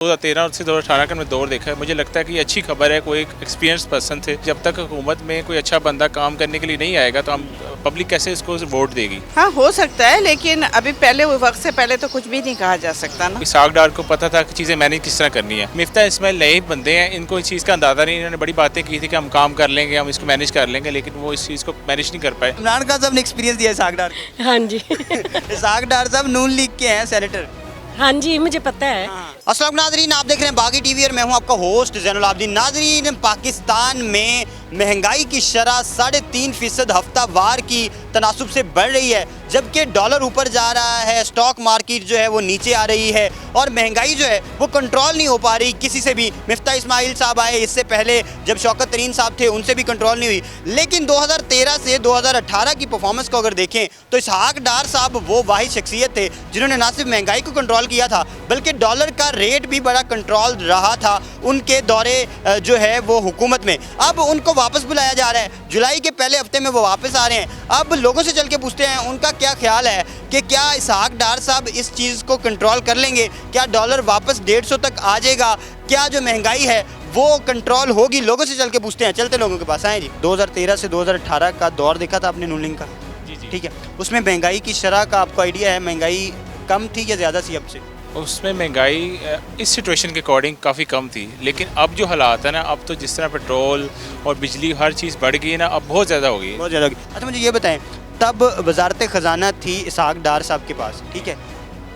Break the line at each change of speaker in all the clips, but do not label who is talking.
2013 से 2018 का मैं दौर देखा है। मुझे लगता है कि ये अच्छी खबर है। कोई एक एक्सपीरियंस पर्सन थे। जब तक हुकूमत में कोई अच्छा बंदा काम करने के लिए नहीं आएगा तो हम पब्लिक कैसे इसको वोट देगी।
हाँ, हो सकता है, लेकिन अभी पहले वक्त से पहले तो कुछ भी नहीं कहा जा सकता ना।
इसाक डार को पता था कि चीज़ें मैनेज किस तरह करनी है। मिफ्ता इस्माइल नए बंदे हैं, इनको इस चीज़ का अंदाजा नहीं। इन्होंने बड़ी बातें की थी कि हम काम कर लेंगे, हम इसको मैनेज कर लेंगे, लेकिन वो इस चीज़ को मैनेज नहीं कर पाए।
इमरान खान साहब ने एक्सपीरियंस दिया इसाक डार को।
हाँ जी
इसाक डार साहब नून लीग के हैं सेनेटर।
हाँ जी मुझे पता है।
अस्सलाम नाज़रीन, आप देख रहे हैं बागी टीवी और मैं हूं आपका होस्ट ज़ैनुल आबिदीन। नाज़रीन, पाकिस्तान में महंगाई की शरह 3.5% हफ्तावार की तनासुब से बढ़ रही है, जबकि डॉलर ऊपर जा रहा है, स्टॉक मार्केट जो है वो नीचे आ रही है और महंगाई जो है वो कंट्रोल नहीं हो पा रही किसी से भी। मिफ्ता इस्माइल साहब आए, इससे पहले जब शौकत तरीन साहब थे उनसे भी कंट्रोल नहीं हुई। लेकिन 2013 से 2018 की परफॉर्मेंस को अगर देखें तो इसाक डार साहब वो वाहिद शख्सियत थे जिन्होंने ना सिर्फ महंगाई को कंट्रोल किया था बल्कि डॉलर का रेट भी बड़ा कंट्रोल रहा था उनके दौरे जो है वो हुकूमत में। अब उनको वापस बुलाया जा रहा है, जुलाई के पहले हफ्ते में वो वापस आ रहे हैं। अब लोगों से चल के पूछते हैं उनका क्या ख्याल है कि क्या इसाक डार साहब इस चीज़ को कंट्रोल कर लेंगे, क्या डॉलर वापस 150 तक आ जाएगा, क्या जो महंगाई है वो कंट्रोल होगी। लोगों से चल के पूछते हैं, चलते लोगों के पास आए जी। 2013 से 2018 का दौर देखा था आपने नून लीग का?
जी।
ठीक है, उसमें महंगाई की शरह का आपको आइडिया है? महंगाई कम थी या ज़्यादा थी अब से?
उसमें महंगाई इस सिचुएशन के अकॉर्डिंग काफ़ी कम थी, लेकिन अब जो हालात है ना, अब तो जिस तरह पेट्रोल और बिजली हर चीज़ बढ़ गई है ना, अब बहुत ज़्यादा हो गई है।
बहुत ज़्यादा। अच्छा, मुझे ये बताएं, तब वजारत ख़जाना थी इसाक डार साहब के पास, ठीक है।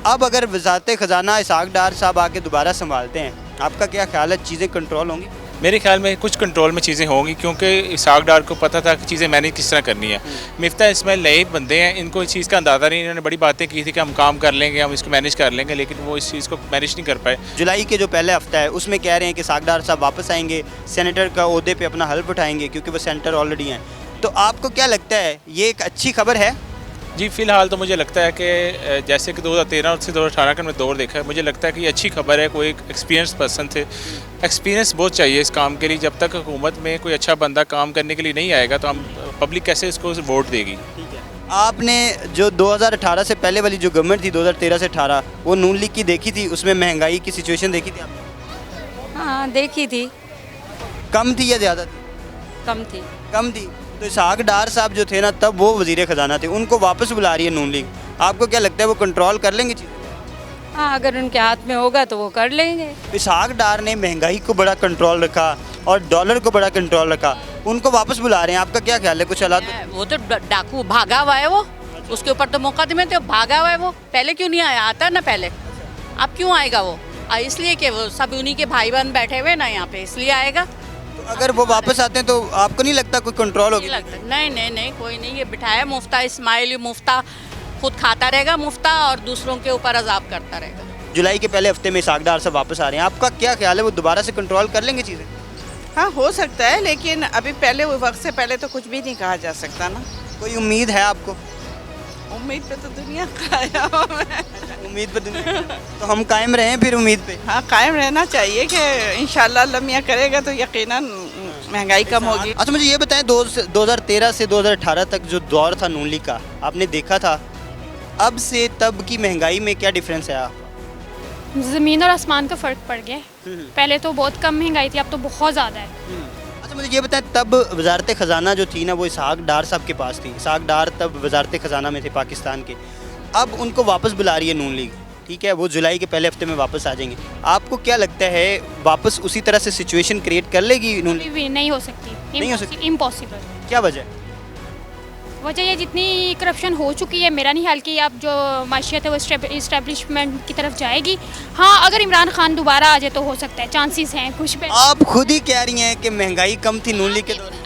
अब अगर वजारत ख़जाना इसाक डार साहब आके दोबारा संभालते हैं, आपका क्या ख्याल है, चीज़ें कंट्रोल होंगी?
मेरे ख्याल में कुछ कंट्रोल में चीज़ें होंगी, क्योंकि इसाक डार को पता था कि चीज़ें मैनेज किस तरह करनी है। मिफ्ता इस्माइल नए बंदे हैं, इनको इस चीज़ का अंदाज़ा नहीं। इन्होंने बड़ी बातें की थी कि हम काम कर लेंगे, हम इसको मैनेज कर लेंगे, लेकिन वो इस चीज़ को मैनेज नहीं कर पाए।
जुलाई के जो पहले हफ्ता है उसमें कह रहे हैं कि इसाक डार साहब वापस आएंगे, सेनेटर का ओहदे पे अपना हल्फ उठाएंगे क्योंकि वो सेनेटर ऑलरेडी हैं। तो आपको क्या लगता है, ये एक अच्छी खबर है?
जी, फ़िलहाल तो मुझे लगता है कि जैसे कि 2013 से 2018 का मैं दौर देखा है, मुझे लगता है कि ये अच्छी खबर है। कोई एक एक्सपीरियंस पर्सन थे। एक्सपीरियंस बहुत चाहिए इस काम के लिए। जब तक हुकूमत में कोई अच्छा बंदा काम करने के लिए नहीं आएगा तो हम पब्लिक कैसे इसको वोट देगी।
आपने जो 2018 से पहले वाली जो गवर्नमेंट थी 2013 से 18, वो नून लीग की देखी थी, उसमें महंगाई की सिचुएशन देखी थी आपने?
हाँ देखी थी।
कम थी या ज़्यादा थी?
कम थी।
कम थी। तो इसाक डार साहब जो थे ना, तब वो वजीर ख़जाना थे, उनको वापस बुला रही है नून लीग। आपको क्या लगता है वो कंट्रोल कर लेंगे चीज़ें?
हाँ अगर उनके हाथ में होगा तो वो कर लेंगे।
इसाक डार ने महंगाई को बड़ा कंट्रोल रखा और डॉलर को बड़ा कंट्रोल रखा, उनको वापस बुला रहे हैं। आपका क्या ख्याल है, कुछ हालात?
वो तो डाकू भागा हुआ है, वो उसके ऊपर तो मुकदमे थे, भागा हुआ है वो। पहले क्यों नहीं आया? आता ना पहले, अब क्यों आएगा वो? इसलिए कि वो सब उन्हीं के भाई बहन बैठे हुए ना यहाँ पे, इसलिए आएगा।
तो अगर वो वापस आते हैं तो आपको नहीं लगता कोई कंट्रोल होगी?
नहीं लगता, नहीं कोई नहीं। ये बिठाया मुफ्ता इस्माइल, मुफ्ता खुद खाता रहेगा मुफ्ता और दूसरों के ऊपर अजाब करता रहेगा।
जुलाई के पहले हफ्ते में इसाक डार साहब वापस आ रहे हैं, आपका क्या ख्याल है, वो दोबारा से कंट्रोल कर लेंगे चीज़ें?
हाँ, हो सकता है, लेकिन अभी पहले वक्त से पहले तो कुछ भी नहीं कहा जा सकता ना।
कोई उम्मीद है आपको?
उम्मीद पे तो दुनिया कायम है।
उम्मीद पे दुनिया तो हम कायम रहें फिर उम्मीद पे।
हाँ, कायम रहना चाहिए कि इंशाल्लाह अल्लाह मियाँ करेगा तो यकीनन महंगाई कम होगी।
अच्छा, मुझे ये बताएं, 2013 से 2018 तक जो दौर था नून लीग का, आपने देखा था, अब से तब की महंगाई में क्या डिफरेंस है?
ज़मीन और आसमान का फ़र्क पड़ गया है। पहले तो बहुत कम महंगाई थी, अब तो बहुत ज़्यादा है।
अच्छा, मुझे ये बताएं, तब वजारत ख़जाना जो थी ना वो इसाक डार साहब के पास थी। इसाक डार तब वजारत ख़जाना में थे पाकिस्तान के। अब उनको वापस बुला रही है नून लीग, ठीक है, वो जुलाई के पहले हफ्ते में वापस आ जाएंगे। आपको क्या लगता है, वापस उसी तरह से सिचुएशन क्रिएट कर लेगी नून लीग?
नहीं हो सकती,
नहीं हो सकती?
इम्पॉसिबल।
क्या वजह?
वजह ये जितनी करप्शन हो चुकी है, मेरा नहीं ख्याल कि अब जो माशियत है वो इस्टेब्लिशमेंट की तरफ जाएगी। हाँ, अगर इमरान खान दोबारा आ जाए तो हो सकता है, चांसेस हैं कुछ पे।
आप खुद ही कह रही हैं कि महंगाई कम थी नून लीग के दौर में।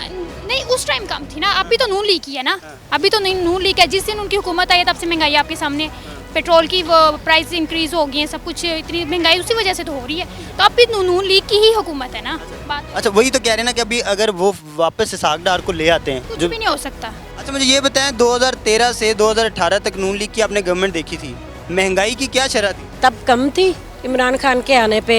नहीं, उस टाइम कम थी ना, अभी तो नून लीग की है ना। अभी तो नहीं नून लीग है, जिस दिन उनकी हुकूमत आई है तब से महंगाई आपके सामने। पेट्रोल की वो प्राइस इंक्रीज़ हो गई है, सब कुछ, इतनी महंगाई उसी वजह से तो हो रही है। तो अब भी नून लीग की ही हुकूमत है ना। बात
अच्छा, वही तो कह रहे हैं ना कि अभी अगर वो वापस इसाक डार को ले आते हैं
कुछ
जो
भी नहीं हो सकता।
अच्छा, मुझे ये बताएं, 2013 से 2018 तक नून लीग की आपने गवर्नमेंट देखी थी, महंगाई की क्या शरह थी?
तब कम थी, इमरान खान के आने पे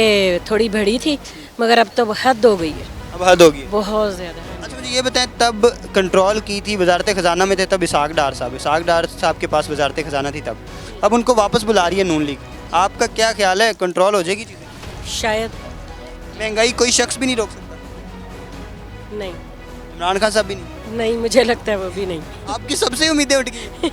थोड़ी बढ़ी थी, मगर अब तो हद हो गई है,
अब हद होगी।
बहुत ज़्यादा।
अच्छा, मुझे ये बताएं, तब कंट्रोल की थी वजारत ख़जाना में थे तब इसाक डार साहब के पास वजारत ख़जाना थी तब। अब उनको वापस बुला रही है नून लीग, आपका क्या ख्याल है, कंट्रोल हो जाएगी चीज़ें?
शायद
महंगाई कोई शख्स भी नहीं रोक सकता,
नहीं,
इमरान खान साहब भी नहीं,
नहीं मुझे लगता है वो भी नहीं।
आपकी सबसे उम्मीदें उठ गई।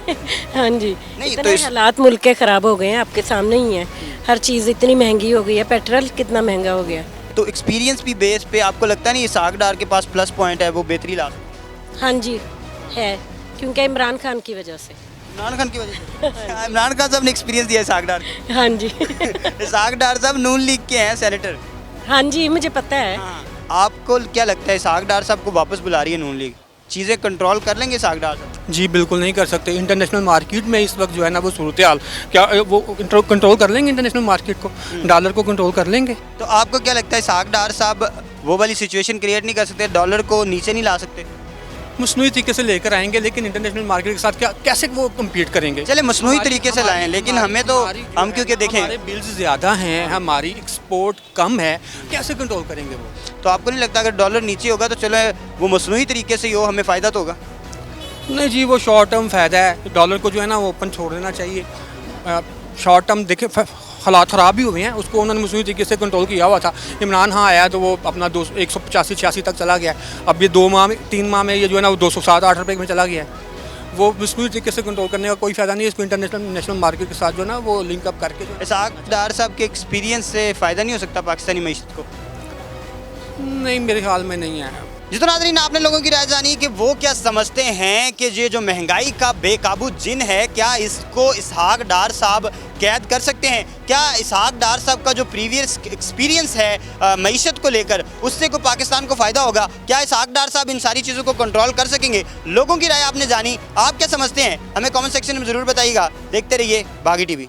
हाँ जी,
नहीं,
इतने
तो इस-
हालात मुल्क के ख़राब हो गए हैं, आपके सामने ही है। हर चीज़ इतनी महंगी हो गई है, पेट्रोल कितना महंगा हो गया।
तो एक्सपीरियंस भी बेस पे आपको लगता नहीं इसहाक डार के पास प्लस पॉइंट है, वो बेहतरी ला सकते हैं?
हाँ जी है, क्योंकि इमरान खान की वजह से।
इमरान खान की वजह से इमरान खान साहब ने एक्सपीरियंस दिया इसहाक डार को।
हाँ जी
इसहाक डार साहब नून लीग के हैं सेनेटर।
हाँ जी मुझे पता है।
आपको क्या लगता है इसहाक डार साहब को वापस बुला रही है नून लीग, चीज़ें कंट्रोल कर लेंगे इसहाक डार साहब?
जी बिल्कुल नहीं कर सकते। इंटरनेशनल मार्केट में इस वक्त जो है ना वो सूरत हाल, क्या वो कंट्रोल कर लेंगे इंटरनेशनल मार्केट को, डॉलर को कंट्रोल कर लेंगे?
तो आपको क्या लगता है इसहाक डार साहब वो वाली सिचुएशन क्रिएट नहीं कर सकते, डॉलर को नीचे नहीं ला सकते?
मसनूई तरीके से लेकर आएंगे, लेकिन इंटरनेशनल मार्केट के साथ क्या कैसे वो कम्पीट करेंगे?
चले मसनूई तरीके से लाएं, लेकिन हमें तो हम क्योंकि देखें
हमारे बिल्स ज़्यादा हैं, हमारी एक्सपोर्ट कम है, कैसे कंट्रोल करेंगे वो?
तो आपको नहीं लगता अगर डॉलर नीचे होगा तो चलो वो मसनूई तरीके से ही हो, हमें फ़ायदा तो होगा?
नहीं जी, वो शॉर्ट टर्म फ़ायदा है, डॉलर को जो है ना वो ओपन छोड़ देना चाहिए। शॉर्ट टर्म देखें हालात ख़राब भी हुए हैं, उसको उन्होंने मसनूई तरीके से कंट्रोल किया हुआ था। इमरान हाँ आया तो वो अपना 185-86 तक चला गया। अब ये 3 माह में ये जो है ना वो 207-8 रुपये में चला गया है। वो मसनूई तरीके से कंट्रोल करने का कोई फ़ायदा नहीं है, इसको नेशनल मार्केट के साथ जो है ना वो लिंक अप करके जो
इसहाक डार साहब के एक्सपीरियंस से फ़ायदा नहीं हो सकता पाकिस्तानी मीशत को?
नहीं, मेरे ख्याल में नहीं है।
जी तो नाज़रीन, आपने लोगों की राय जानी कि वो क्या समझते हैं कि ये जो महंगाई का बेकाबू जिन है, क्या इसको इसहाक डार साहब कैद कर सकते हैं? क्या इसहाक डार साहब का जो प्रीवियस एक्सपीरियंस है मईशत को लेकर, उससे को पाकिस्तान को फ़ायदा होगा? क्या इसहाक डार साहब इन सारी चीज़ों को कंट्रोल कर सकेंगे? लोगों की राय आपने जानी, आप क्या समझते हैं? हमें कमेंट सेक्शन में ज़रूर बताइएगा। देखते रहिए बागी टीवी।